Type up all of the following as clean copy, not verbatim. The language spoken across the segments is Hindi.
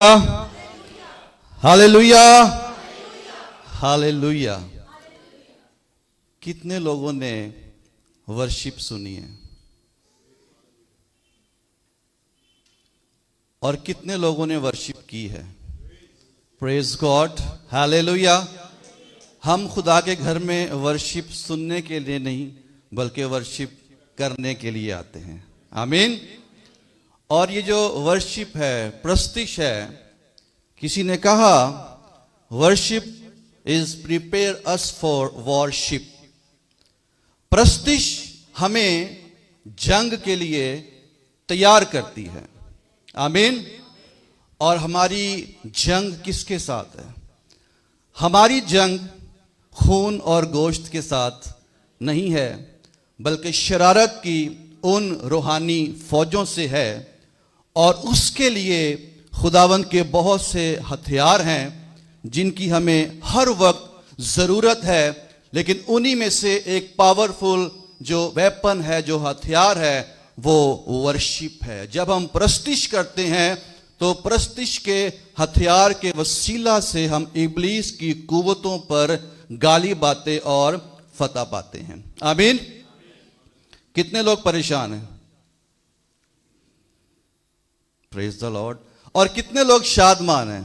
Hallelujah, hallelujah. कितने लोगों ने वर्शिप सुनी है और कितने लोगों ने वर्शिप की है? Praise God, hallelujah. हम खुदा के घर में वर्शिप सुनने के लिए नहीं बल्कि वर्शिप करने के लिए आते हैं। आमीन। और ये जो वर्शिप है, प्रस्तिश है, किसी ने कहा worship is prepare us for warship. प्रस्तिश हमें जंग के लिए तैयार करती है। आमीन। और हमारी जंग किसके साथ है? हमारी जंग खून और गोश्त के साथ नहीं है बल्कि शरारत की उन रूहानी फौजों से है। और उसके लिए खुदावंद के बहुत से हथियार हैं जिनकी हमें हर वक्त ज़रूरत है। लेकिन उन्हीं में से एक पावरफुल जो वेपन है, जो हथियार है, वो वर्शिप है। जब हम प्रस्तिश करते हैं तो प्रस्तिश के हथियार के वसीला से हम इब्लीस की कुव्वतों पर गाली बातें और फतह पाते हैं। आमीन। कितने लोग परेशान हैं? Praise the Lord. और कितने लोग शादमान हैं?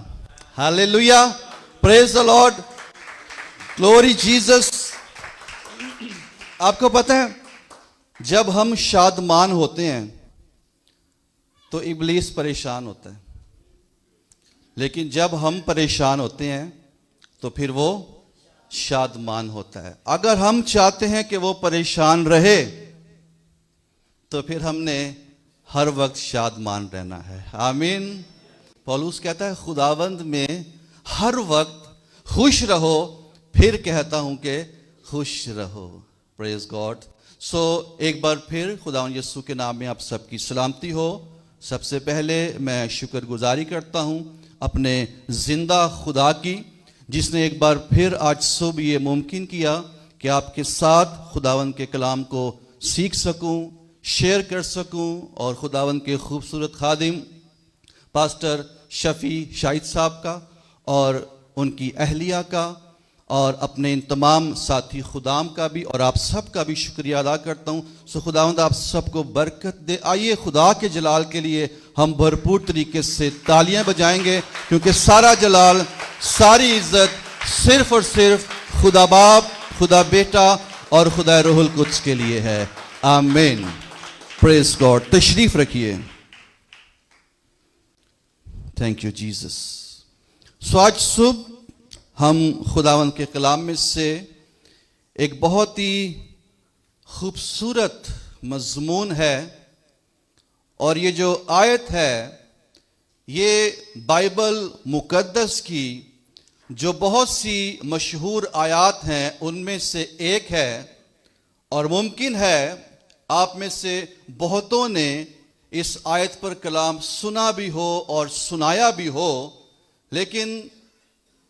Hallelujah, praise the Lord, glory Jesus. आपको पता है जब हम शादमान होते हैं तो इब्लीस परेशान होता है, लेकिन जब हम परेशान होते हैं तो फिर वो शादमान होता है। अगर हम चाहते हैं कि वो परेशान रहे तो फिर हमने हर वक्त शादमान रहना है। आमीन। पौलुस कहता है खुदावंद में हर वक्त खुश रहो, फिर कहता हूं कि खुश रहो। Praise God. सो एक बार फिर खुदावंद यीशु के नाम में आप सबकी सलामती हो। सबसे पहले मैं शुक्रगुजारी करता हूं अपने जिंदा खुदा की, जिसने एक बार फिर आज सुबह ये मुमकिन किया कि आपके साथ खुदावंद के कलाम को सीख सकूं, शेयर कर सकूं और खुदावंद के खूबसूरत खादिम पास्टर शफी शाहिद साहब का और उनकी अहलिया का और अपने इन तमाम साथी खुदाम का भी और आप सब का भी शुक्रिया अदा करता हूं। सो खुदावंद आप सबको बरकत दे। आइए खुदा के जलाल के लिए हम भरपूर तरीके से तालियां बजाएंगे, क्योंकि सारा जलाल, सारी इज्जत सिर्फ और सिर्फ खुदा बाप, खुदा बेटा और खुदा रूहुल कुद्स के लिए है। आमीन। Praise God. तशरीफ रखिए। Thank you Jesus. सो आज सुबह हम खुदावंद के कलाम में से एक बहुत ही खूबसूरत मजमून है, और ये जो आयत है ये बाइबल मुकद्दस की जो बहुत सी मशहूर आयत हैं उनमें से एक है। और मुमकिन है आप में से बहुतों ने इस आयत पर कलाम सुना भी हो और सुनाया भी हो, लेकिन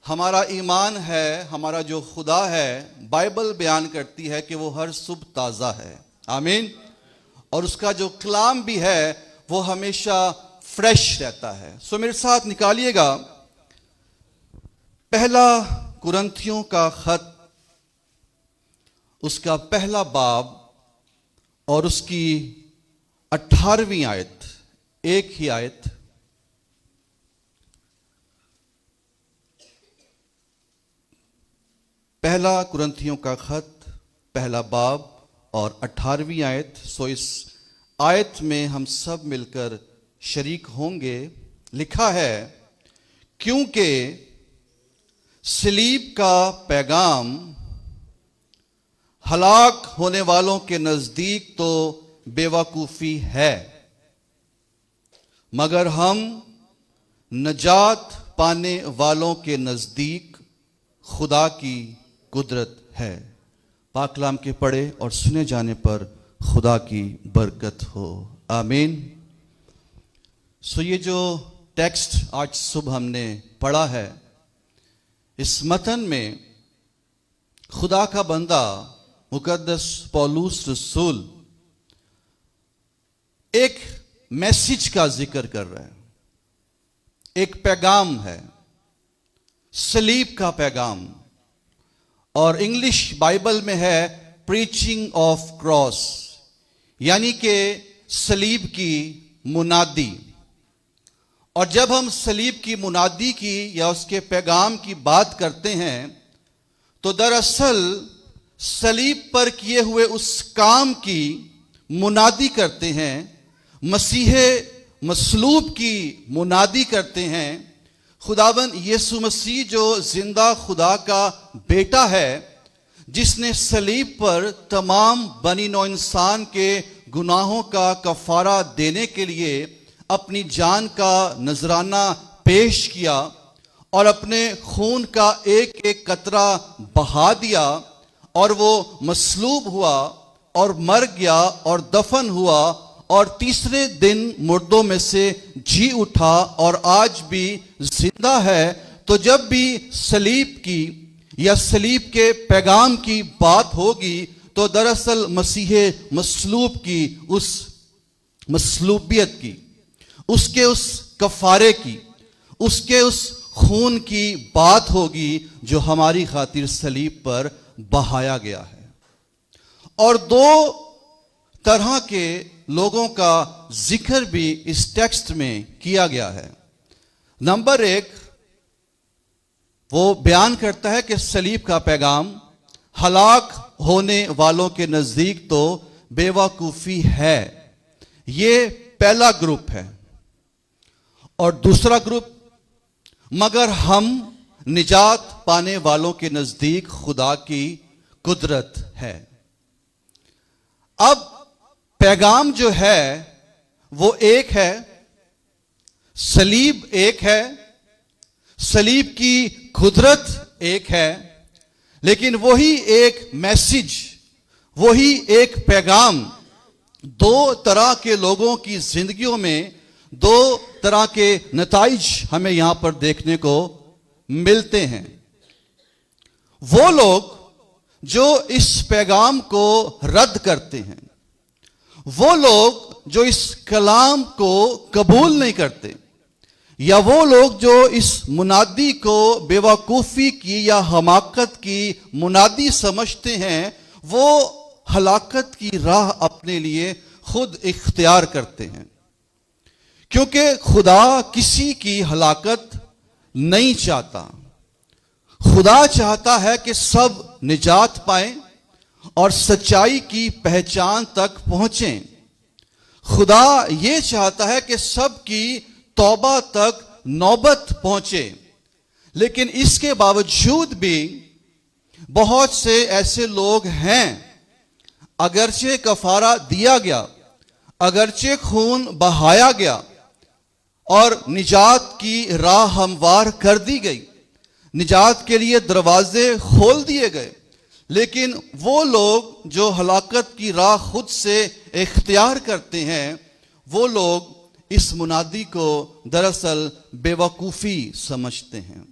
हमारा ईमान है, हमारा जो खुदा है, बाइबल बयान करती है कि वो हर सुबह ताज़ा है। आमीन। और उसका जो कलाम भी है वो हमेशा फ्रेश रहता है। सो मेरे साथ निकालिएगा पहला कुरिन्थियों का खत, उसका पहला बाब और उसकी 18वीं आयत। एक ही आयत। पहला कुरिन्थियों का खत, पहला बाब और 18वीं आयत। सो इस आयत में हम सब मिलकर शरीक होंगे। लिखा है, क्योंकि सलीब का पैगाम हलाक होने वालों के नजदीक तो बेवकूफी है, मगर हम नजात पाने वालों के नजदीक खुदा की कुदरत है। पाक कलाम के पढ़े और सुने जाने पर खुदा की बरकत हो। आमीन। सो ये जो टेक्स्ट आज सुबह हमने पढ़ा है, इस मतन में खुदा का बंदा मुकद्दस पौलुस रसूल एक मैसेज का जिक्र कर रहा है। एक पैगाम है, सलीब का पैगाम, और इंग्लिश बाइबल में है प्रीचिंग ऑफ क्रॉस, यानी कि सलीब की मुनादी। और जब हम सलीब की मुनादी की या उसके पैगाम की बात करते हैं तो दरअसल सलीब पर किए हुए उस काम की मुनादी करते हैं, मसीह मसलूब की मुनादी करते हैं। खुदावन यीशु मसीह जो जिंदा खुदा का बेटा है, जिसने सलीब पर तमाम बनी नौ इंसान के गुनाहों का कफारा देने के लिए अपनी जान का नजराना पेश किया और अपने खून का एक एक कतरा बहा दिया, और वो मसलूब हुआ और मर गया और दफन हुआ और तीसरे दिन मुर्दों में से जी उठा और आज भी जिंदा है। तो जब भी सलीब की या सलीब के पैगाम की बात होगी तो दरअसल मसीह मसलूब की उस मसलूबियत की, उसके उस कफारे की, उसके उस खून की बात होगी जो हमारी खातिर सलीब पर बहाया गया है। और दो तरह के लोगों का जिक्र भी इस टेक्स्ट में किया गया है। नंबर एक, वो बयान करता है कि सलीब का पैगाम हलाक होने वालों के नजदीक तो बेवकूफी है, ये पहला ग्रुप है। और दूसरा ग्रुप, मगर हम निजात पाने वालों के नजदीक खुदा की कुदरत है। अब पैगाम जो है वो एक है, सलीब एक है, सलीब की कुदरत एक है, लेकिन वही एक मैसेज, वही एक पैगाम दो तरह के लोगों की जिंदगियों में दो तरह के नताइज हमें यहां पर देखने को मिलते हैं। वो लोग जो इस पैगाम को रद्द करते हैं, वो लोग जो इस कलाम को कबूल नहीं करते, या वो लोग जो इस मुनादी को बेवकूफ़ी की या हमाकत की मुनादी समझते हैं, वो हलाकत की राह अपने लिए खुद इख्तियार करते हैं। क्योंकि खुदा किसी की हलाकत नहीं चाहता। खुदा चाहता है कि सब निजात पाएं और सच्चाई की पहचान तक पहुंचें। खुदा ये चाहता है कि सब की तौबा तक नौबत पहुंचे। लेकिन इसके बावजूद भी बहुत से ऐसे लोग हैं, अगरचे कफारा दिया गया, अगरचे खून बहाया गया और निजात की राह हमवार कर दी गई, निजात के लिए दरवाजे खोल दिए गए, लेकिन वो लोग जो हलाकत की राह खुद से इख्तियार करते हैं, वो लोग इस मुनादी को दरअसल बेवकूफ़ी समझते हैं।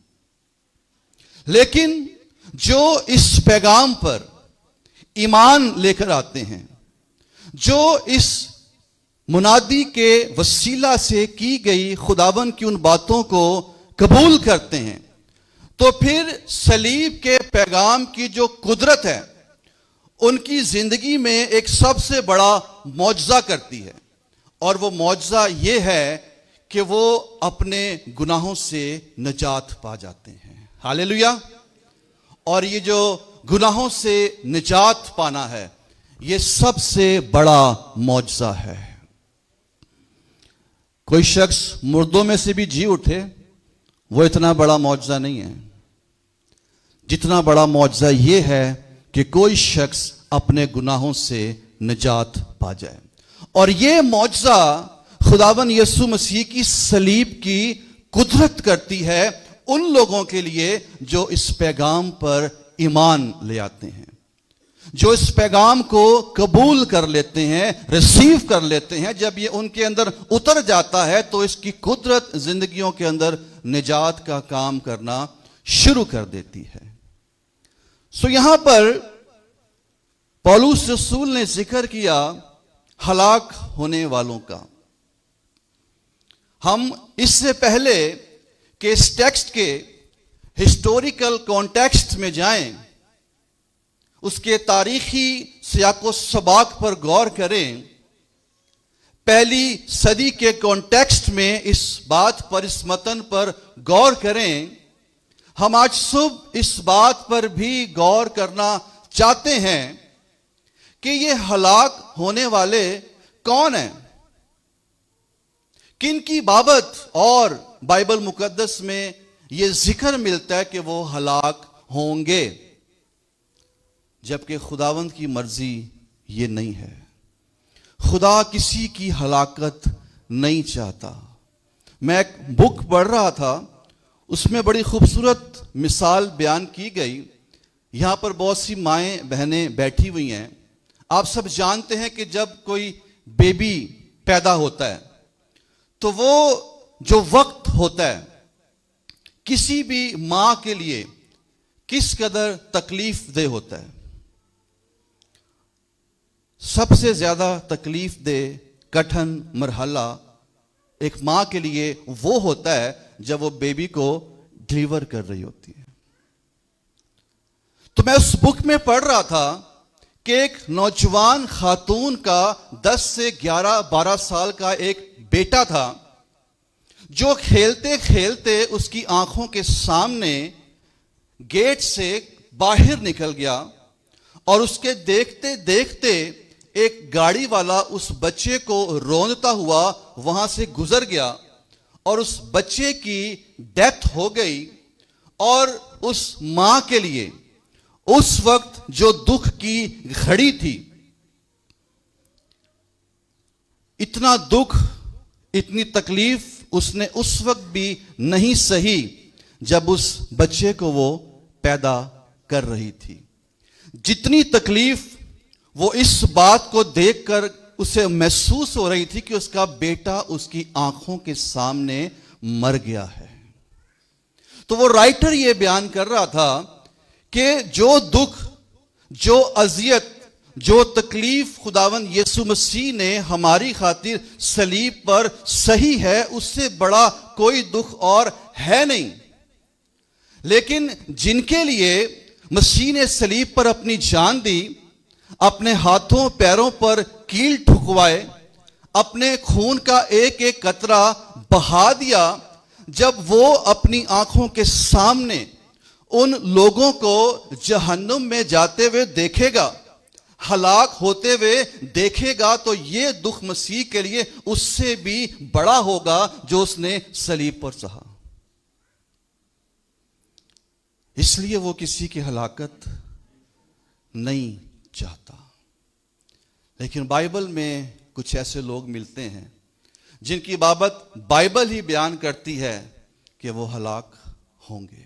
लेकिन जो इस पैगाम पर ईमान लेकर आते हैं, जो इस मुनादी के वसीला से की गई खुदावन की उन बातों को कबूल करते हैं, तो फिर सलीब के पैगाम की जो कुदरत है उनकी जिंदगी में एक सबसे बड़ा मौजज़ा करती है। और वो मौजज़ा ये है कि वो अपने गुनाहों से निजात पा जाते हैं। हालेलुया। और ये जो गुनाहों से निजात पाना है, ये सबसे बड़ा मौजज़ा है। कोई शख्स मुर्दों में से भी जी उठे, वो इतना बड़ा मौजज़ा नहीं है। जितना बड़ा मौजज़ा ये है कि कोई शख्स अपने गुनाहों से निजात पा जाए। और ये मौजज़ा खुदावन यीशु मसीह की सलीब की कुदरत करती है उन लोगों के लिए जो इस पैगाम पर ईमान ले आते हैं, जो इस पैगाम को कबूल कर लेते हैं, रिसीव कर लेते हैं। जब ये उनके अंदर उतर जाता है तो इसकी कुदरत जिंदगियों के अंदर निजात का काम करना शुरू कर देती है। सो यहां पर पौलुस रसूल ने जिक्र किया हलाक होने वालों का। हम इससे पहले कि इस टेक्स्ट के हिस्टोरिकल कॉन्टेक्स्ट में जाएं, उसके तारीखी सियाको सबाक पर गौर करें, पहली सदी के कॉन्टेक्स्ट में इस बात पर, इस मतन पर गौर करें। हम आज सुबह इस बात पर भी गौर करना चाहते हैं कि ये हलाक होने वाले कौन हैं, किन की बाबत और बाइबल मुकद्दस में ये जिक्र मिलता है कि वो हलाक होंगे, जबकि खुदावंद की मर्जी ये नहीं है। खुदा किसी की हलाकत नहीं चाहता। मैं एक बुक पढ़ रहा था, उसमें बड़ी खूबसूरत मिसाल बयान की गई। यहां पर बहुत सी माएँ बहनें बैठी हुई हैं। आप सब जानते हैं कि जब कोई बेबी पैदा होता है तो वो जो वक्त होता है किसी भी मां के लिए किस कदर तकलीफ दे होता है। सबसे ज्यादा तकलीफ दे कठिन मरहला एक मां के लिए वो होता है जब वो बेबी को डिलीवर कर रही होती है। तो मैं उस बुक में पढ़ रहा था कि एक नौजवान खातून का 10 से 11-12 साल का एक बेटा था, जो खेलते खेलते उसकी आंखों के सामने गेट से बाहर निकल गया और उसके देखते देखते एक गाड़ी वाला उस बच्चे को रौंदता हुआ वहां से गुजर गया और उस बच्चे की डेथ हो गई। और उस मां के लिए उस वक्त जो दुख की घड़ी थी, इतना दुख, इतनी तकलीफ उसने उस वक्त भी नहीं सही जब उस बच्चे को वो पैदा कर रही थी। जितनी तकलीफ वो इस बात को देखकर उसे महसूस हो रही थी कि उसका बेटा उसकी आंखों के सामने मर गया है। तो वो राइटर ये बयान कर रहा था कि जो दुख, जो अजियत, जो तकलीफ खुदावन यीशु मसीह ने हमारी खातिर सलीब पर सही है, उससे बड़ा कोई दुख और है नहीं। लेकिन जिनके लिए मसीह ने सलीब पर अपनी जान दी, अपने हाथों पैरों पर कील ठुकवाए, अपने खून का एक एक कतरा बहा दिया, जब वो अपनी आंखों के सामने उन लोगों को जहन्नुम में जाते हुए देखेगा, हलाक होते हुए देखेगा, तो ये दुख मसीह के लिए उससे भी बड़ा होगा जो उसने सलीब पर सहा। इसलिए वो किसी की हलाकत नहीं चाहता। लेकिन बाइबल में कुछ ऐसे लोग मिलते हैं जिनकी बाबत बाइबल ही बयान करती है कि वो हलाक होंगे।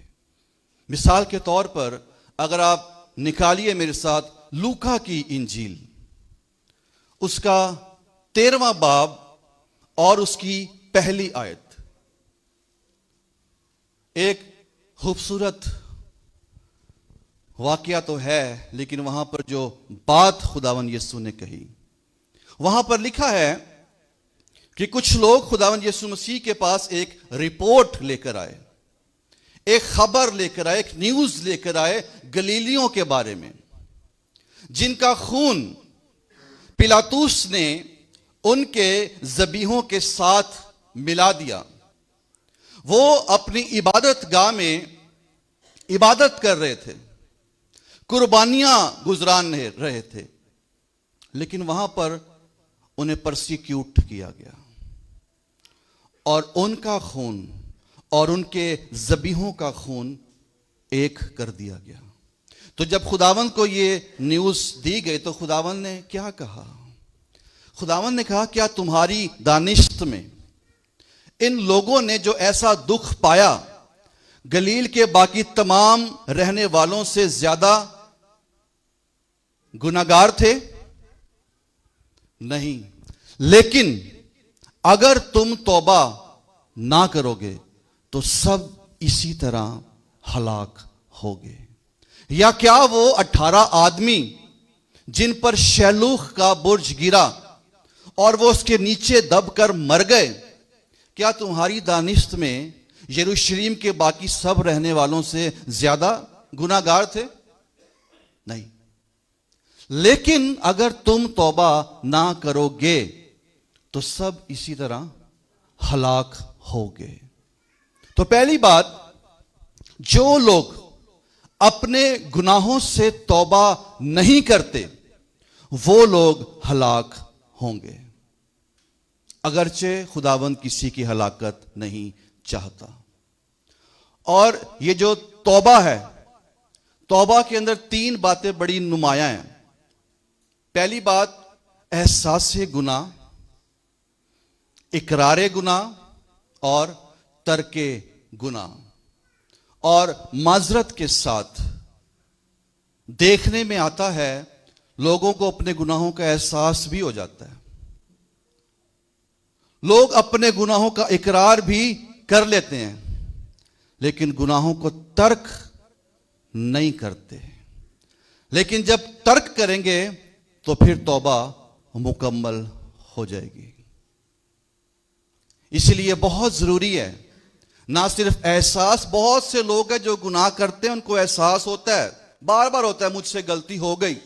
मिसाल के तौर पर अगर आप निकालिए मेरे साथ लूका की इंजील, उसका 13वां बाब और उसकी पहली आयत। एक खूबसूरत वाकया तो है, लेकिन वहां पर जो बात खुदावन यीशु ने कही, वहां पर लिखा है कि कुछ लोग खुदावन यीशु मसीह के पास एक रिपोर्ट लेकर आए, एक खबर लेकर आए, एक न्यूज लेकर आए गलीलियों के बारे में, जिनका खून पिलातुस ने उनके ज़बीहों के साथ मिला दिया। वो अपनी इबादत गाह में इबादत कर रहे थे, कुर्बानियां गुजरान रहे थे, लेकिन वहां पर उन्हें परसिक्यूट किया गया और उनका खून और उनके ज़बीहों का खून एक कर दिया गया। तो जब खुदावंद को ये न्यूज़ दी गई तो खुदावंद ने क्या कहा? खुदावंद ने कहा, क्या तुम्हारी दानिश्त में इन लोगों ने जो ऐसा दुख पाया गलील के बाकी तमाम रहने वालों से ज्यादा गुनाहगार थे? नहीं, लेकिन अगर तुम तौबा ना करोगे तो सब इसी तरह हलाक होगे। या क्या वो 18 आदमी जिन पर शैलूख का बुर्ज गिरा और वो उसके नीचे दबकर मर गए, क्या तुम्हारी दानिश्त में यरूशलेम के बाकी सब रहने वालों से ज्यादा गुनाहगार थे? नहीं। लेकिन अगर तुम तौबा ना करोगे तो सब इसी तरह हलाक होगे। तो पहली बात, जो लोग अपने गुनाहों से तौबा नहीं करते वो लोग हलाक होंगे, अगरचे खुदावंद किसी की हलाकत नहीं चाहता। और ये जो तौबा है, तौबा के अंदर 3 बातें बड़ी नुमायां हैं। पहली बात, एहसास गुनाह, इकरार गुनाह और तर्के गुनाह। और माजरत के साथ देखने में आता है लोगों को अपने गुनाहों का एहसास भी हो जाता है, लोग अपने गुनाहों का इकरार भी कर लेते हैं, लेकिन गुनाहों को तर्क नहीं करते। लेकिन जब तर्क करेंगे तो फिर तौबा मुकम्मल हो जाएगी। इसलिए बहुत जरूरी है, ना सिर्फ एहसास, बहुत से लोग हैं जो गुनाह करते हैं, उनको एहसास होता है, बार बार होता है मुझसे गलती हो गई,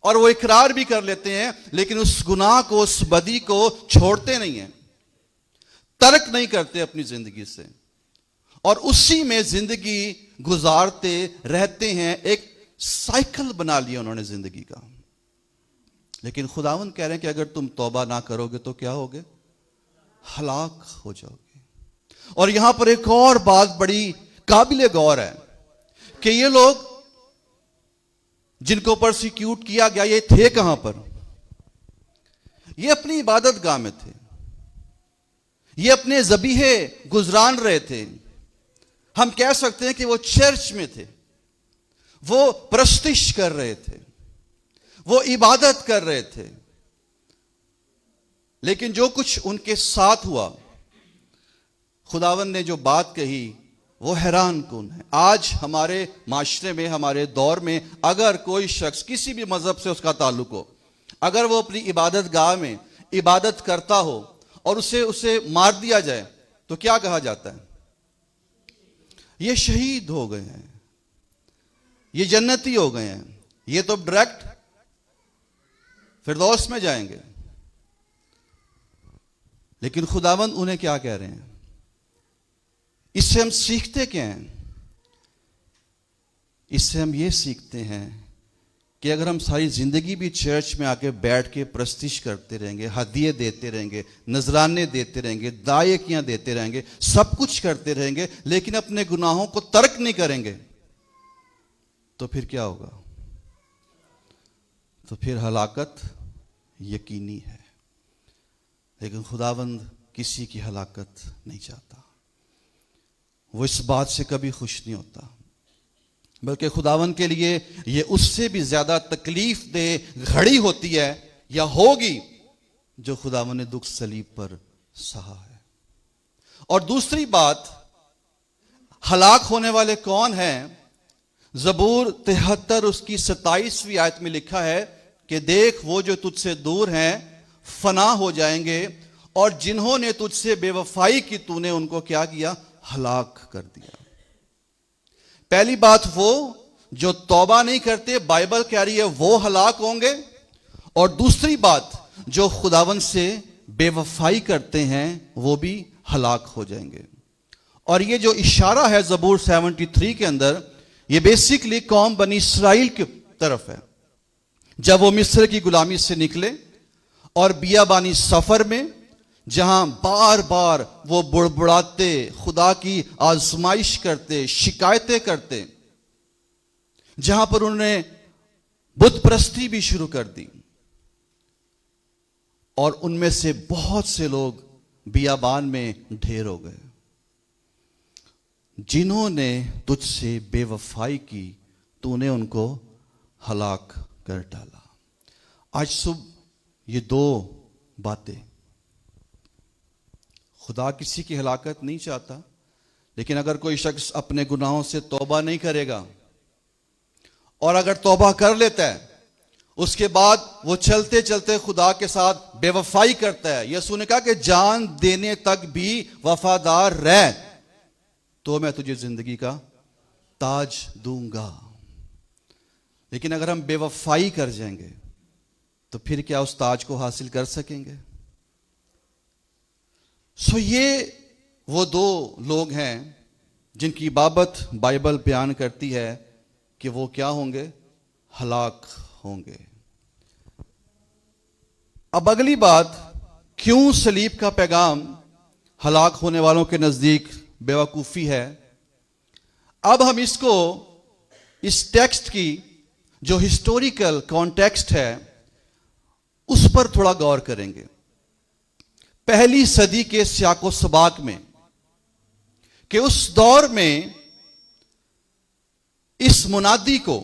और वो इकरार भी कर लेते हैं, लेकिन उस गुनाह को, उस बदी को छोड़ते नहीं हैं, तर्क नहीं करते अपनी जिंदगी से, और उसी में जिंदगी गुजारते रहते हैं। एक साइकिल बना लिया उन्होंने जिंदगी का। लेकिन खुदावंद कह रहे हैं कि अगर तुम तौबा ना करोगे तो क्या होगे? हलाक हो जाओगे। और यहां पर एक और बात बड़ी काबिले गौर है कि ये लोग जिनको परसिक्यूट किया गया, ये थे कहां पर? ये अपनी इबादत गाह में थे, ये अपने ज़बीहे गुजरान रहे थे। हम कह सकते हैं कि वो चर्च में थे, वो प्रस्तिश कर रहे थे, वो इबादत कर रहे थे। लेकिन जो कुछ उनके साथ हुआ, खुदावंद ने जो बात कही, वो हैरान कुन है। आज हमारे माशरे में, हमारे दौर में, अगर कोई शख्स किसी भी मजहब से उसका ताल्लुक हो, अगर वो अपनी इबादत गाह में इबादत करता हो और उसे मार दिया जाए तो क्या कहा जाता है? ये शहीद हो गए हैं, ये जन्नती हो गए हैं, ये तो डायरेक्ट फिरदौस में जाएंगे। लेकिन खुदावंद उन्हें क्या कह रहे हैं? इससे हम सीखते क्या हैं? इससे हम ये सीखते हैं कि अगर हम सारी जिंदगी भी चर्च में आके बैठ के प्रस्तिश करते रहेंगे, हदिये देते रहेंगे, नजराने देते रहेंगे, दायकियां देते रहेंगे, सब कुछ करते रहेंगे, लेकिन अपने गुनाहों को तर्क नहीं करेंगे, तो फिर क्या होगा? तो फिर हलाकत यकीनी है। लेकिन खुदावंद किसी की हलाकत नहीं चाहता, वो इस बात से कभी खुश नहीं होता, बल्कि खुदावंद के लिए ये उससे भी ज्यादा तकलीफ दे घड़ी होती है या होगी जो खुदावंद ने दुख सलीब पर सहा है। और दूसरी बात, हलाक होने वाले कौन हैं? ज़बूर 73 उसकी 27वीं आयत में लिखा है कि देख, वो जो तुझसे दूर हैं फना हो जाएंगे, और जिन्होंने तुझसे बेवफाई की तूने उनको क्या किया? हलाक कर दिया। पहली बात, वो जो तौबा नहीं करते, बाइबल कह रही है वो हलाक होंगे। और दूसरी बात, जो खुदावन से बेवफाई करते हैं वो भी हलाक हो जाएंगे। और ये जो इशारा है ज़बूर 73 के अंदर, ये बेसिकली कौम बनी इसराइल की तरफ है। जब वो मिस्र की गुलामी से निकले और बियाबानी सफर में, जहां बार बार वो बुड़बुड़ाते, खुदा की आजमाइश करते, शिकायतें करते, जहां पर उन्होंने बुत परस्ती भी शुरू कर दी, और उनमें से बहुत से लोग बियाबान में ढेर हो गए। जिन्होंने तुझसे बेवफाई की तूने उनको हलाक कर डाला। आज सुबह ये दो बातें, खुदा किसी की हलाकत नहीं चाहता, लेकिन अगर कोई शख्स अपने गुनाहों से तौबा नहीं करेगा और अगर तौबा कर लेता है, उसके बाद वो चलते चलते खुदा के साथ बेवफाई करता है। यीशु ने कहा कि जान देने तक भी वफादार रह, तो मैं तुझे जिंदगी का ताज दूंगा। लेकिन अगर हम बेवफाई कर जाएंगे तो फिर क्या उस ताज को हासिल कर सकेंगे? ये वो दो लोग हैं जिनकी बाबत बाइबल बयान करती है कि वो क्या होंगे? हलाक होंगे। अब अगली बात, क्यों सलीब का पैगाम हलाक होने वालों के नजदीक बेवकूफी है? अब हम इसको, इस टेक्स्ट की जो हिस्टोरिकल कॉन्टेक्स्ट है उस पर थोड़ा गौर करेंगे। पहली सदी के सियाको सबाक में, कि उस दौर में इस मुनादी को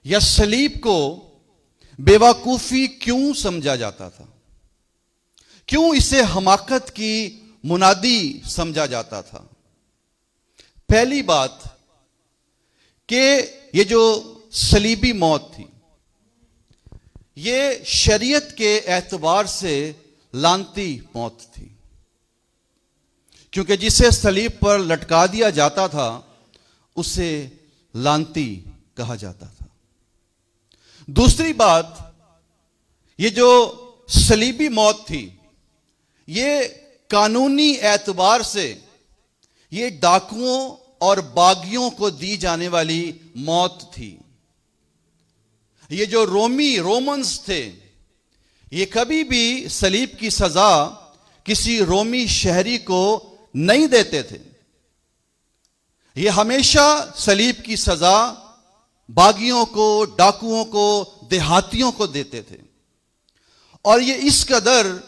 या सलीब को बेवकूफी क्यों समझा जाता था? क्यों इसे हमाकत की मुनादी समझा जाता था? पहली बात कि ये जो सलीबी मौत थी, ये शरीयत के एतबार से लानती मौत थी, क्योंकि जिसे सलीब पर लटका दिया जाता था उसे लानती कहा जाता था। दूसरी बात, ये जो सलीबी मौत थी, ये कानूनी एतबार से ये डाकुओं और बागियों को दी जाने वाली मौत थी। ये जो रोमन्स थे, ये कभी भी सलीब की सजा किसी रोमी शहरी को नहीं देते थे। ये हमेशा सलीब की सजा बागियों को, डाकुओं को, देहातियों को देते थे। और ये इस कदर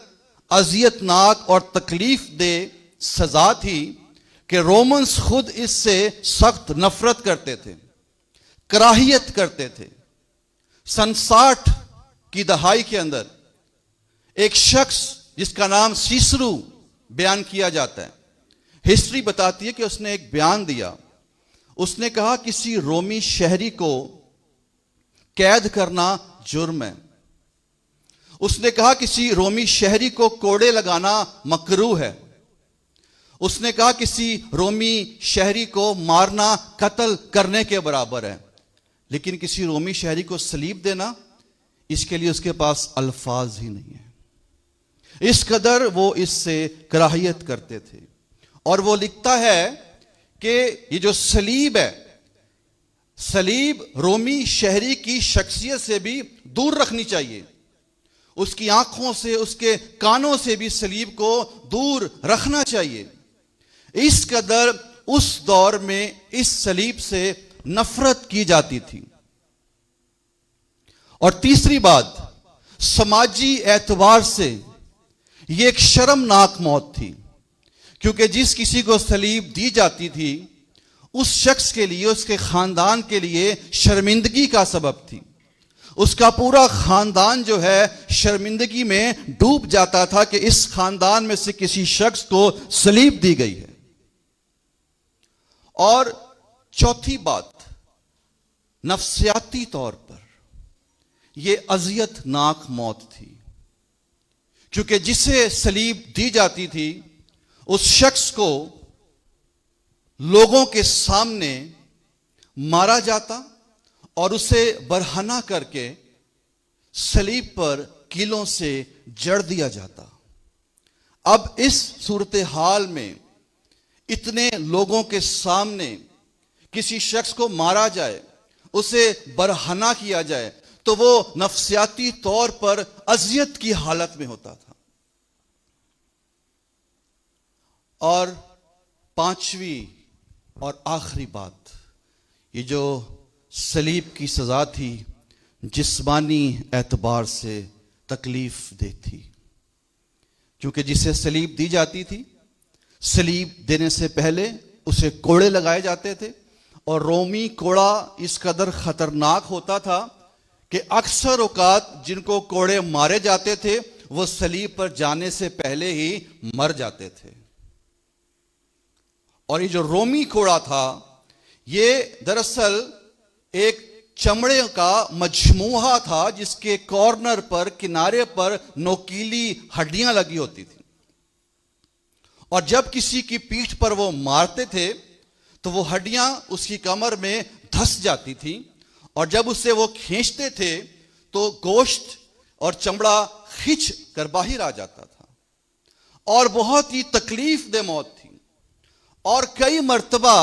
अजियतनाक और तकलीफ दे सजा थी कि रोमन्स खुद इससे सख्त नफरत करते थे, कराहियत करते थे। सन 60 की दहाई के अंदर एक शख्स जिसका नाम सीसरू बयान किया जाता है, हिस्ट्री बताती है कि उसने एक बयान दिया। उसने कहा किसी रोमी शहरी को कैद करना जुर्म है। उसने कहा किसी रोमी शहरी को कोड़े लगाना मकरूह है। उसने कहा किसी रोमी शहरी को मारना कत्ल करने के बराबर है। लेकिन किसी रोमी शहरी को सलीब देना, इसके लिए उसके पास अल्फाज ही नहीं है। इस कदर वो इससे कराहियत करते थे। और वो लिखता है कि ये जो सलीब है, सलीब रोमी शहरी की शख्सियत से भी दूर रखनी चाहिए। उसकी आंखों से, उसके कानों से भी सलीब को दूर रखना चाहिए। इस कदर उस दौर में इस सलीब से नफरत की जाती थी। और तीसरी बात, समाजी एतबार से यह एक शर्मनाक मौत थी, क्योंकि जिस किसी को सलीब दी जाती थी उस शख्स के लिए, उसके खानदान के लिए शर्मिंदगी का सबब थी। उसका पूरा खानदान जो है शर्मिंदगी में डूब जाता था कि इस खानदान में से किसी शख्स को सलीब दी गई है। और चौथी बात, नफ्सियाती तौर पर यह अजियतनाक मौत थी, क्योंकि जिसे सलीब दी जाती थी उस शख्स को लोगों के सामने मारा जाता और उसे बरहना करके सलीब पर कीलों से जड़ दिया जाता। अब इस सूरत हाल में इतने लोगों के सामने किसी शख्स को मारा जाए, उसे बरहना किया जाए, तो वो नफ्सियाती तौर पर अजियत की हालत में होता था। और पांचवी और आखिरी बात, ये जो सलीब की सजा थी जिस्मानी एतबार से तकलीफ दे थी, क्योंकि जिसे सलीब दी जाती थी, सलीब देने से पहले उसे कोड़े लगाए जाते थे। और रोमी कोड़ा इस कदर खतरनाक होता था कि अक्सर औकात जिनको कोड़े मारे जाते थे वो सलीब पर जाने से पहले ही मर जाते थे। और ये जो रोमी कोड़ा था, ये दरअसल एक चमड़े का मजमूहा था जिसके कॉर्नर पर, किनारे पर नोकीली हड्डियां लगी होती थी। और जब किसी की पीठ पर वो मारते थे तो वो हड्डियां उसकी कमर में धंस जाती थी, और जब उसे वो खींचते थे तो गोश्त और चमड़ा खिंच कर बाहर आ जाता था, और बहुत ही तकलीफ दे मौत थी। और कई मर्तबा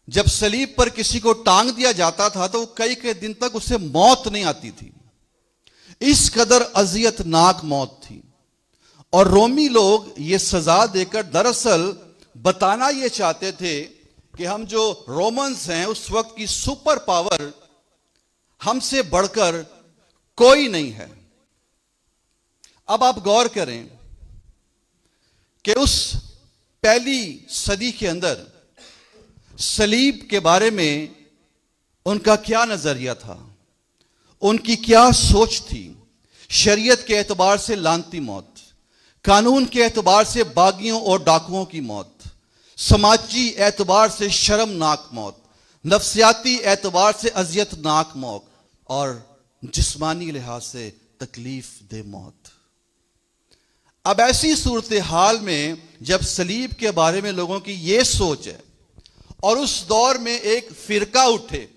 जब सलीब पर किसी को टांग दिया जाता था तो कई कई दिन तक उसे मौत नहीं आती थी। इस कदर अजियतनाक मौत थी। और रोमी लोग ये सजा देकर दरअसल बताना ये चाहते थे कि हम जो रोमन्स हैं उस वक्त की सुपर पावर, हमसे बढ़कर कोई नहीं है। अब आप गौर करें कि उस पहली सदी के अंदर सलीब के बारे में उनका क्या नजरिया था, उनकी क्या सोच थी। शरीयत के एतबार से लानती मौत, कानून के एतबार से बागियों और डाकुओं की मौत, समाजी एतबार से शर्मनाक मौत, नफ्सियाती एतबार से अजियतनाक मौत, और जिस्मानी लिहाज से तकलीफ दे मौत। अब ऐसी सूरत हाल में जब सलीब के बारे में लोगों की यह सोच है, और उस दौर में एक फिरका उठे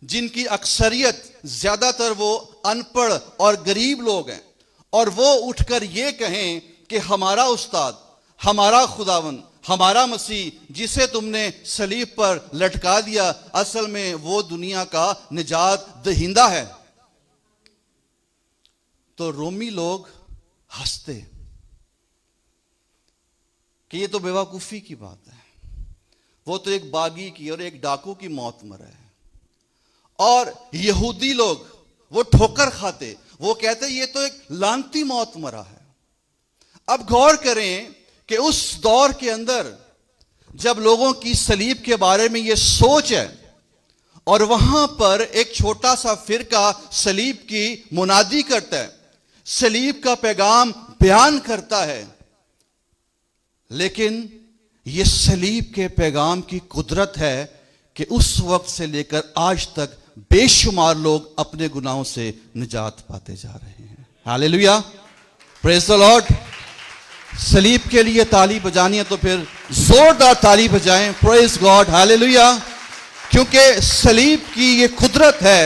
जिनकी अक्सरियत ज्यादातर वो अनपढ़ और गरीब लोग हैं, और वो उठकर ये कहें कि हमारा उस्ताद, हमारा खुदावन, हमारा मसीह जिसे तुमने सलीब पर लटका दिया, असल में वो दुनिया का निजात दहिंदा है, तो रोमी लोग हंसते कि ये तो बेवकूफी की बात है, वो तो एक बागी की और एक डाकू की मौत मरा है। और यहूदी लोग वो ठोकर खाते, वो कहते ये तो एक लानती मौत मरा है। अब गौर करें कि उस दौर के अंदर जब लोगों की सलीब के बारे में ये सोच है, और वहां पर एक छोटा सा फिरका सलीब की मुनादी करता है, सलीब का पैगाम बयान करता है, लेकिन यह सलीब के पैगाम की कुदरत है कि उस वक्त से लेकर आज तक बेशुमार लोग अपने गुनाहों से निजात पाते जा रहे हैं। Hallelujah, praise the Lord. सलीब के लिए ताली बजानी है तो फिर जोरदार ताली बजाएं, प्रेज गॉड, हालेलुया। क्योंकि सलीब की ये कुदरत है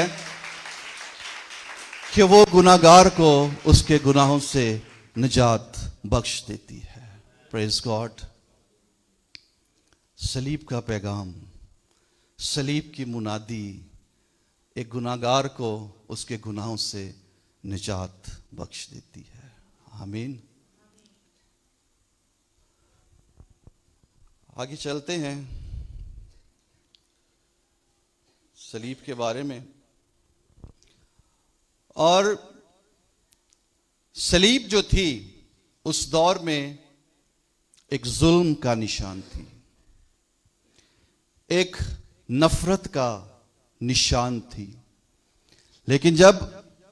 कि वो गुनाहगार को उसके गुनाहों से निजात बख्श देती है। Praise God. सलीब का पैगाम, सलीब की मुनादी एक गुनाहगार को उसके गुनाहों से निजात बख्श देती है। आमीन। आगे चलते हैं सलीब के बारे में। और सलीब जो थी उस दौर में एक जुल्म का निशान थी, एक नफरत का निशान थी। लेकिन जब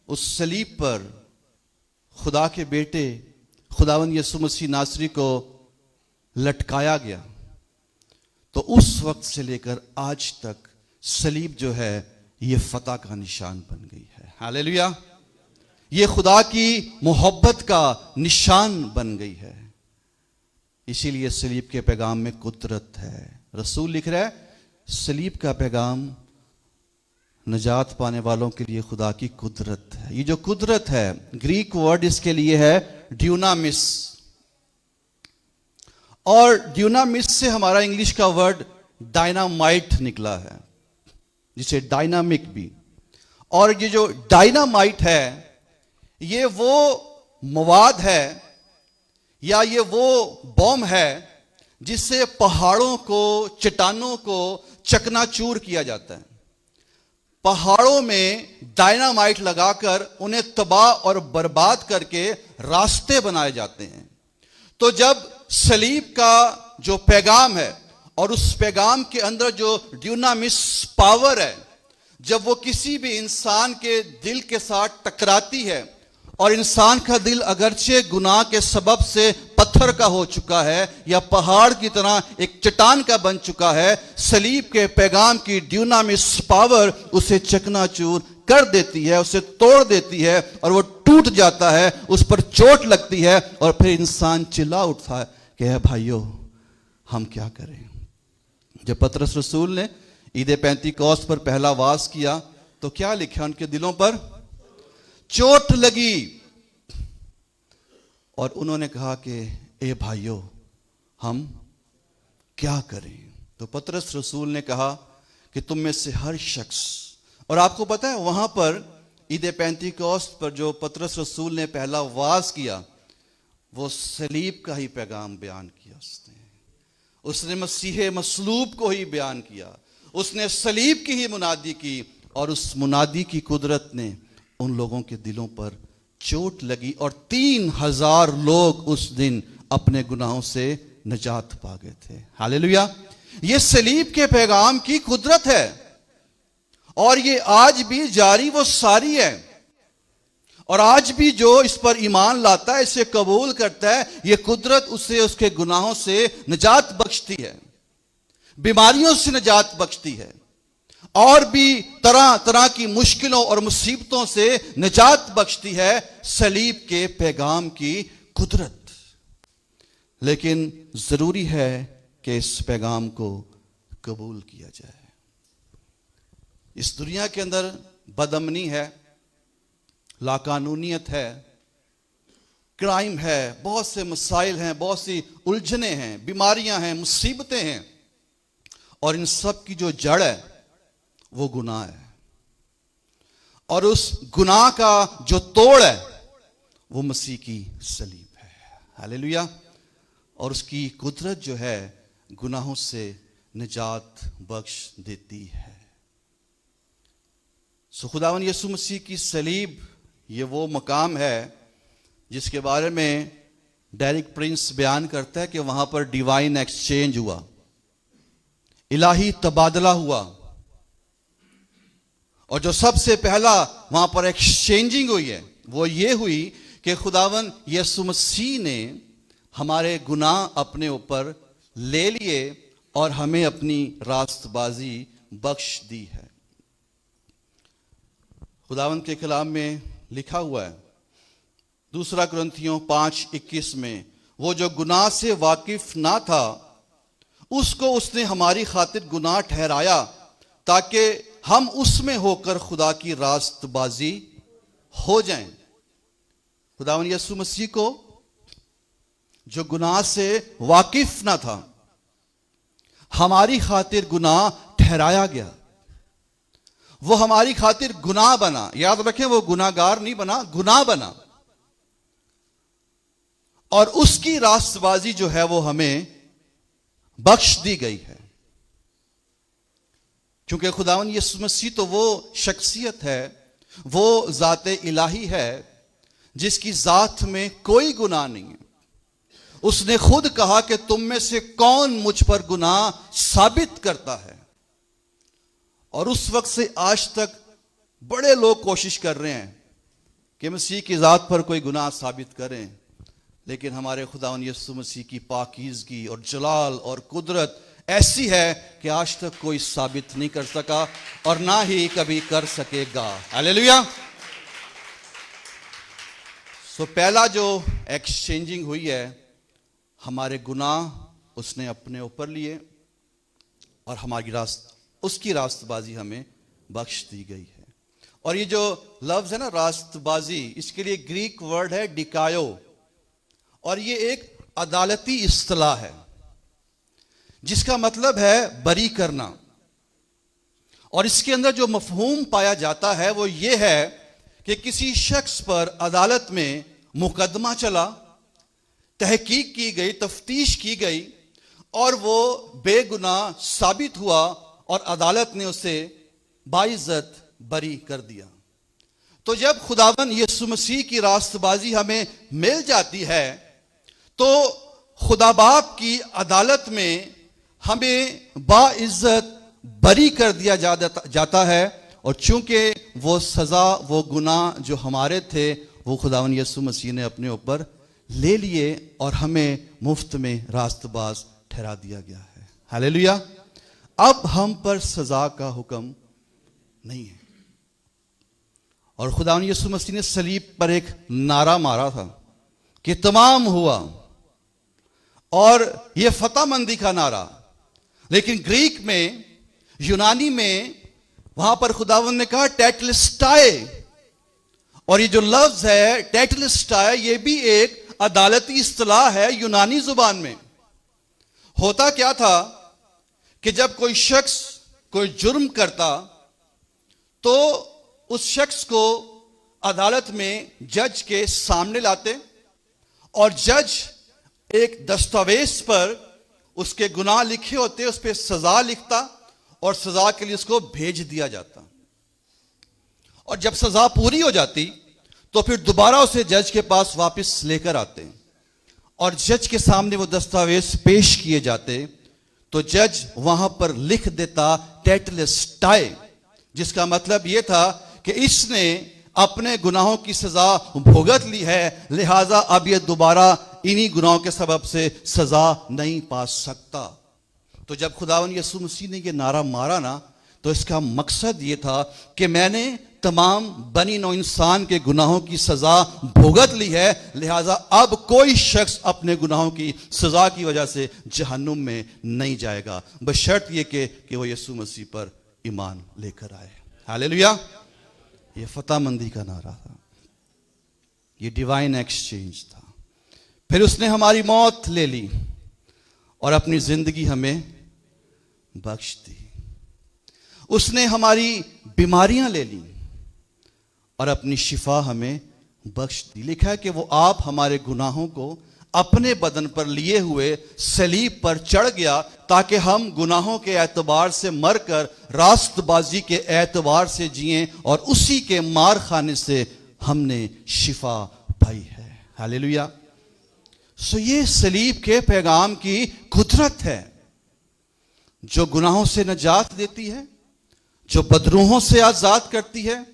उस सलीब पर खुदा के बेटे खुदावंद यीशु मसीह नासरी को लटकाया गया, तो उस वक्त से लेकर आज तक सलीब जो है ये फतह का निशान बन गई है। हालेलुया। ये खुदा की मोहब्बत का निशान बन गई है। इसीलिए सलीब के पैगाम में कुदरत है। रसूल लिख रहा है सलीब का पैगाम निजात पाने वालों के लिए खुदा की कुदरत है। ये जो कुदरत है, ग्रीक वर्ड इसके लिए है ड्यूनामिस, और ड्यूनामिस से हमारा इंग्लिश का वर्ड डायनामाइट निकला है, जिसे डायनामिक भी। और ये जो डायनामाइट है ये वो मवाद है या ये वो बॉम्ब है जिससे पहाड़ों को, चट्टानों को चकनाचूर किया जाता है। पहाड़ों में डायनामाइट लगाकर उन्हें तबाह और बर्बाद करके रास्ते बनाए जाते हैं। तो जब सलीब का जो पैगाम है और उस पैगाम के अंदर जो ड्यूनामिस पावर है, जब वो किसी भी इंसान के दिल के साथ टकराती है, और इंसान का दिल अगरचे गुनाह के सबब से पत्थर का हो चुका है या पहाड़ की तरह एक चट्टान का बन चुका है। सलीब के पैगाम की ड्यूनामिस पावर उसे चकनाचूर कर देती है, उसे तोड़ देती है और वो टूट जाता है, उस पर चोट लगती है और फिर इंसान चिल्ला उठता है कि है भाइयों हम क्या करें। जब पतरस रसूल ने ईद पेंतीकोस्त पर पहला वास किया तो क्या लिखा, उनके दिलों पर चोट लगी और उन्होंने कहा कि ए भाइयों हम क्या करें। तो पतरस रसूल ने कहा कि तुम में से हर शख्स, और आपको पता है वहां पर ईद पेंतीकोस्त पर जो पतरस रसूल ने पहला वास किया वो सलीब का ही पैगाम बयान किया। उसने मसीह मसलूब को ही बयान किया, उसने सलीब की ही मुनादी की और उस मुनादी की कुदरत ने उन लोगों के दिलों पर चोट लगी और 3000 लोग उस दिन अपने गुनाहों से निजात पा गए थे। हालेलुया। ये सलीब के पैगाम की कुदरत है और ये आज भी जारी वो सारी है। और आज भी जो इस पर ईमान लाता है, इसे कबूल करता है, ये कुदरत उसे उसके गुनाहों से निजात बख्शती है, बीमारियों से निजात बख्शती है और भी तरह तरह की मुश्किलों और मुसीबतों से निजात बख्शती है सलीब के पैगाम की कुदरत। लेकिन जरूरी है कि इस पैगाम को कबूल किया जाए। इस दुनिया के अंदर बदअमनी है, लाकानूनियत है, क्राइम है, बहुत से मसाइल हैं, बहुत सी उलझने हैं, बीमारियां हैं, मुसीबतें हैं और इन सब की जो जड़ है वो गुनाह है। और उस गुनाह का जो तोड़ है वो मसीह की सलीब है। हालेलुया। और उसकी कुदरत जो है गुनाहों से निजात बख्श देती है। सो खुदावन यीशु मसीह की सलीब ये वो मकाम है जिसके बारे में डेरिक प्रिंस बयान करता है कि वहां पर डिवाइन एक्सचेंज हुआ, इलाही तबादला हुआ। और जो सबसे पहला वहां पर एक्सचेंजिंग हुई है वो ये हुई कि खुदावन यीशु मसीह ने हमारे गुनाह अपने ऊपर ले लिए और हमें अपनी रास्तबाजी बख्श दी है। खुदावन के कलाम में लिखा हुआ है 2 कुरिन्थियों 5:21 में, वो जो गुनाह से वाकिफ ना था उसको उसने हमारी खातिर गुनाह ठहराया ताकि हम उसमें होकर खुदा की रास्तबाजी हो जाएं। खुदावन यीशु मसीह को जो गुनाह से वाकिफ ना था हमारी खातिर गुनाह ठहराया गया, वो हमारी खातिर गुनाह बना। याद रखें, वो गुनाहगार नहीं बना, गुनाह बना। और उसकी रास्तबाजी जो है वो हमें बख्श दी गई है। क्योंकि खुदावन यीशु मसीह तो वो शख्सियत है, वो ज़ात इलाही है जिसकी ज़ात में कोई गुनाह नहीं है। उसने खुद कहा कि तुम में से कौन मुझ पर गुनाह साबित करता है। और उस वक्त से आज तक बड़े लोग कोशिश कर रहे हैं कि मसीह की ज़ात पर कोई गुनाह साबित करें, लेकिन हमारे खुदावन यीशु मसीह की पाकीज़गी और जलाल और कुदरत ऐसी है कि आज तक कोई साबित नहीं कर सका और ना ही कभी कर सकेगा। हालेलुया। सो पहला जो एक्सचेंजिंग हुई है, हमारे गुनाह उसने अपने ऊपर लिए और हमारी उसकी रास्तबाजी हमें बख्श दी गई है। और ये जो लफ्ज है ना रास्तबाजी, इसके लिए ग्रीक वर्ड है डिकायो और ये एक अदालती इस्तिलाह है जिसका मतलब है बरी करना। और इसके अंदर जो मफहूम पाया जाता है वो ये है कि किसी शख्स पर अदालत में मुकदमा चला, तहकीक की गई, तफ्तीश की गई और वो बेगुनाह साबित हुआ और अदालत ने उसे बाइज्जत बरी कर दिया। तो जब खुदावन यीशु मसीह की रास्तबाजी हमें मिल जाती है तो खुदा बाप की अदालत में हमें बाइज्जत बरी कर दिया जाता है। और चूंकि वो सजा, वो गुनाह जो हमारे थे वो खुदावन यीशु मसीह ने अपने ऊपर ले लिए और हमें मुफ्त में रास्तबाज ठहरा दिया गया है। हालेलुया। अब हम पर सजा का हुक्म नहीं है। और खुदा यीशु मसीह ने सलीब पर एक नारा मारा था कि तमाम हुआ, और यह फतेहमंदी का नारा। लेकिन ग्रीक में, यूनानी में, वहां पर खुदावंद ने कहा टेटलिस्टाए, और ये जो लफ्ज है टेटलिस्टाए, ये भी एक अदालती इस्तिलाह है यूनानी जुबान में। होता क्या था कि जब कोई शख्स कोई जुर्म करता तो उस शख्स को अदालत में जज के सामने लाते, और जज एक दस्तावेज पर उसके गुनाह लिखे होते, उस पर सजा लिखता और सजा के लिए उसको भेज दिया जाता। और जब सजा पूरी हो जाती तो फिर दोबारा उसे जज के पास वापस लेकर आते और जज के सामने वो दस्तावेज पेश किए जाते। तो जज वहां पर लिख देता टेटलिस्टाए, जिसका मतलब यह था कि इसने अपने गुनाहों की सजा भुगत ली है, लिहाजा अब यह दोबारा इन्हीं गुनाहों के सबब से सजा नहीं पा सकता। तो जब खुदावन यीशु मसीह ने यह नारा मारा ना, तो इसका मकसद यह था कि मैंने तमाम बनी नौ इंसान के गुनाहों की सजा भुगत ली है, लिहाजा अब कोई शख्स अपने गुनाहों की सजा की वजह से जहन्नुम में नहीं जाएगा, बशर्त यह कि वो यीशु मसीह पर ईमान लेकर आए। हालेलुया। ये फतेहमंदी का नारा था, ये डिवाइन एक्सचेंज था। फिर उसने हमारी मौत ले ली और अपनी जिंदगी हमें बख्श दी। उसने हमारी बीमारियां ले ली और अपनी शिफा हमें बख्श दी। लिखा है कि वो आप हमारे गुनाहों को अपने बदन पर लिए हुए सलीब पर चढ़ गया, ताकि हम गुनाहों के एतबार से मरकर रास्तबाजी के एतबार से जिएं, और उसी के मार खाने से हमने शिफा पाई है। हालेलुया। सो ये सलीब के पैगाम की कुदरत है, जो गुनाहों से नजात देती है, जो बदरूहों से आजाद करती है,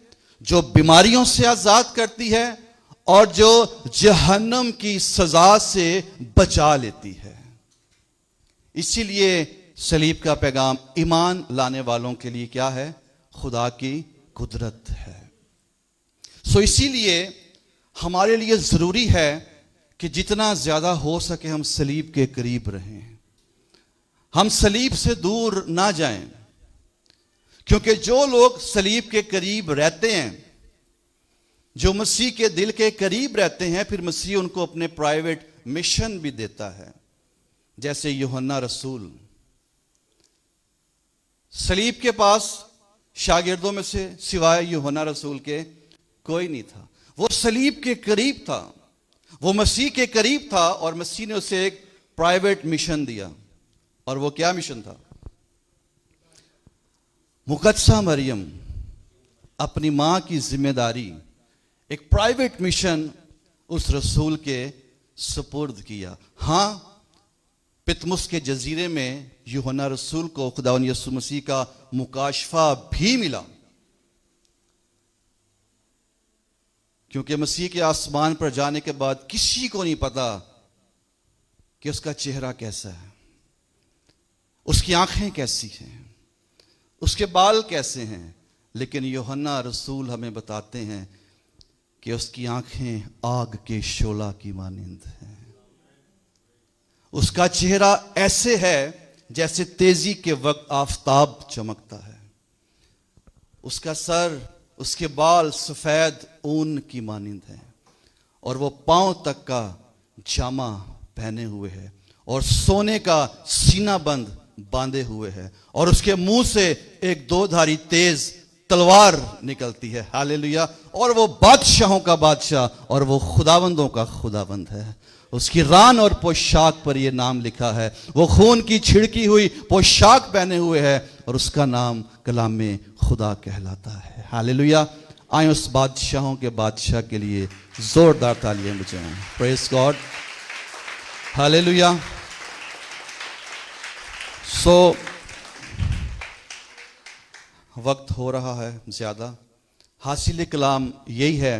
जो बीमारियों से आजाद करती है, और जो जहन्नम की सजा से बचा लेती है। इसीलिए सलीब का पैगाम ईमान लाने वालों के लिए क्या है? खुदा की कुदरत है। सो इसीलिए हमारे लिए जरूरी है कि जितना ज्यादा हो सके हम सलीब के करीब रहें, हम सलीब से दूर ना जाएं, क्योंकि जो लोग सलीब के करीब रहते हैं, जो मसीह के दिल के करीब रहते हैं, फिर मसीह उनको अपने प्राइवेट मिशन भी देता है। जैसे यूहन्ना रसूल, सलीब के पास शागिर्दों में से सिवाय यूहन्ना रसूल के कोई नहीं था। वो सलीब के करीब था, वो मसीह के करीब था, और मसीह ने उसे एक प्राइवेट मिशन दिया। और वो क्या मिशन था? मुकद्दसा मरियम अपनी मां की जिम्मेदारी, एक प्राइवेट मिशन उस रसूल के सुपुर्द किया। हां, पितमुस के जजीरे में यूहन्ना रसूल को खुदावंद यीशु मसीह का मुकाशफा भी मिला, क्योंकि मसीह के आसमान पर जाने के बाद किसी को नहीं पता कि उसका चेहरा कैसा है, उसकी आंखें कैसी हैं, उसके बाल कैसे हैं। लेकिन यूहन्ना रसूल हमें बताते हैं कि उसकी आंखें आग के शोला की मानिंद हैं। उसका चेहरा ऐसे है जैसे तेजी के वक्त आफताब चमकता है। उसका सर, उसके बाल सफेद ऊन की मानिंद हैं, और वो पांव तक का जामा पहने हुए है, और सोने का सीना बंद बांधे हुए है, और उसके मुंह से एक दोधारी तेज तलवार निकलती है। हालेलुया। और वो बादशाहों का बादशाह और वो खुदावंदों का खुदावंद है। उसकी रान और पोशाक पर यह नाम लिखा है, वो खून की छिड़की हुई पोशाक पहने हुए है, और उसका नाम कलाम में खुदा कहलाता है। हालेलुया। आए उस बादशाहों के बादशाह के लिए जोरदार तालियां बजाएं। Praise God. हालेलुया। सो वक्त हो रहा है ज्यादा। हासिल कलाम यही है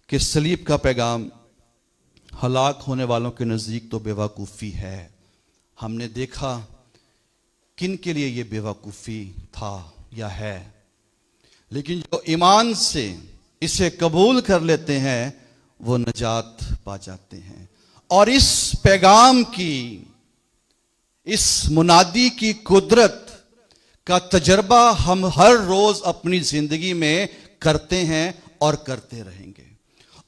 कि सलीब का पैगाम हलाक होने वालों के नज़दीक तो बेवकूफ़ी है। हमने देखा किन के लिए ये बेवकूफ़ी था या है, लेकिन जो ईमान से इसे कबूल कर लेते हैं वो नजात पा जाते हैं। और इस पैगाम की, इस मुनादी की कुदरत का तजर्बा हम हर रोज अपनी जिंदगी में करते हैं और करते रहेंगे।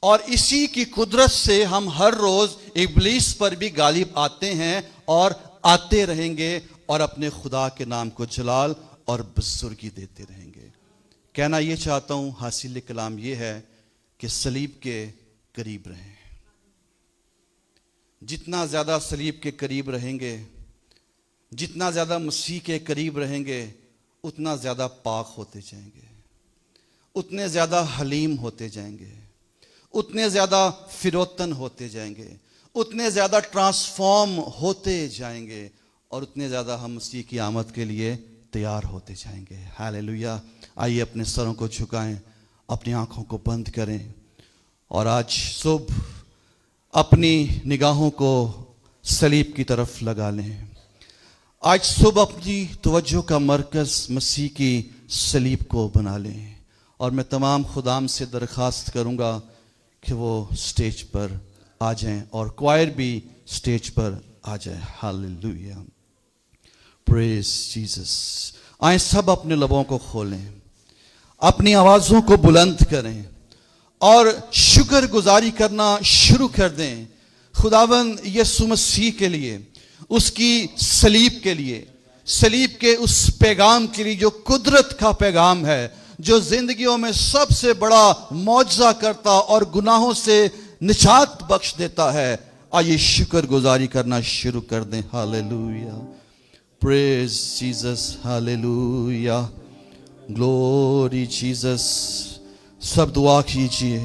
और इसी की कुदरत से हम हर रोज इब्लीस पर भी गालिब आते हैं और आते रहेंगे और अपने खुदा के नाम को जलाल और बुजुर्गी देते रहेंगे। कहना ये चाहता हूं, हासिल कलाम ये है कि सलीब के करीब रहें। जितना ज्यादा सलीब के करीब रहेंगे, जितना ज्यादा मसीह के करीब रहेंगे, उतना ज्यादा पाक होते जाएंगे, उतने ज्यादा हलीम होते जाएंगे, उतने ज्यादा फिरोतन होते जाएंगे, उतने ज्यादा ट्रांसफॉर्म होते जाएंगे और उतने ज्यादा हम मसीह की आमद के लिए तैयार होते जाएंगे। हालेलुया। आइए अपने सरों को झुकाएं, अपनी आंखों को बंद करें और आज सुबह अपनी निगाहों को सलीब की तरफ लगा लें। आज सुबह अपनी तवज्जो का मरकज़ मसीह की सलीब को बना लें। और मैं तमाम खुदाम से दरख्वास्त करूंगा कि वो स्टेज पर आ जाएं और क्वायर भी स्टेज पर आ जाए। Hallelujah, praise Jesus. आए सब अपने लबों को खोलें, अपनी आवाज़ों को बुलंद करें और शुक्र गुजारी करना शुरू कर दें खुदावन यीशु मसीह के लिए, उसकी सलीब के लिए, सलीब के उस पैगाम के लिए जो कुदरत का पैगाम है, जो जिंदगियों में सबसे बड़ा मौजज़ा करता और गुनाहों से निजात बख्श देता है। आइए शुक्र गुजारी करना शुरू कर दें। Hallelujah, praise Jesus, hallelujah, glory Jesus. सब दुआ कीजिए,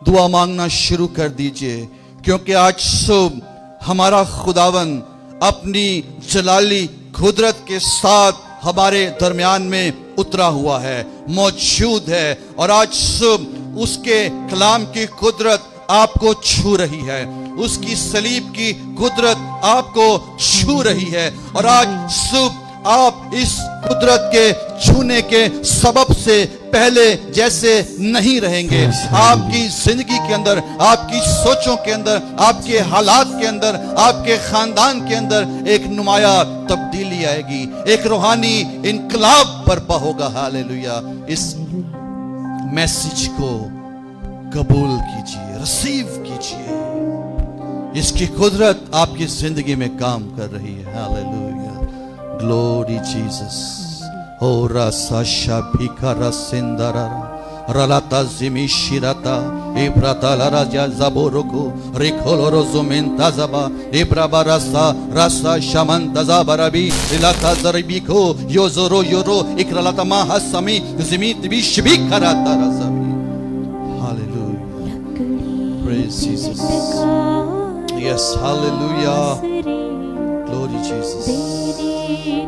दुआ मांगना शुरू कर दीजिए, क्योंकि आज सुबह हमारा खुदावन अपनी जलाली कुदरत के साथ हमारे दरमियान में उतरा हुआ है, मौजूद है। और आज सुबह उसके कलाम की कुदरत आपको छू रही है, उसकी सलीब की कुदरत आपको छू रही है। और आज सुबह आप इस कुदरत के छूने के सबब से पहले जैसे नहीं रहेंगे। आपकी जिंदगी के अंदर, आपकी सोचों के अंदर, आपके हालात के अंदर, आपके खानदान के अंदर एक नुमाया तब्दीली आएगी, एक रूहानी इनकलाब बर्पा होगा। हालेलुया। इस मैसेज को कबूल कीजिए, रिसीव कीजिए। इसकी कुदरत आपकी जिंदगी में काम कर रही है। Hallelujah, glory Jesus. ओ रसा शाभिका रसिंदरा रलाता जिमिशिराता इब्राता लाराजा जाबोरुको रिकोलोरो जुमेंता जाबा इब्राबा रसा शामंता जाबराबी इलाता जरबिको योजोरो योरो इक्रलाता महासमी जिमित बिशबिकराता रसाबी। Hallelujah, praise Jesus. Yes, hallelujah, glory Jesus. जिंदगी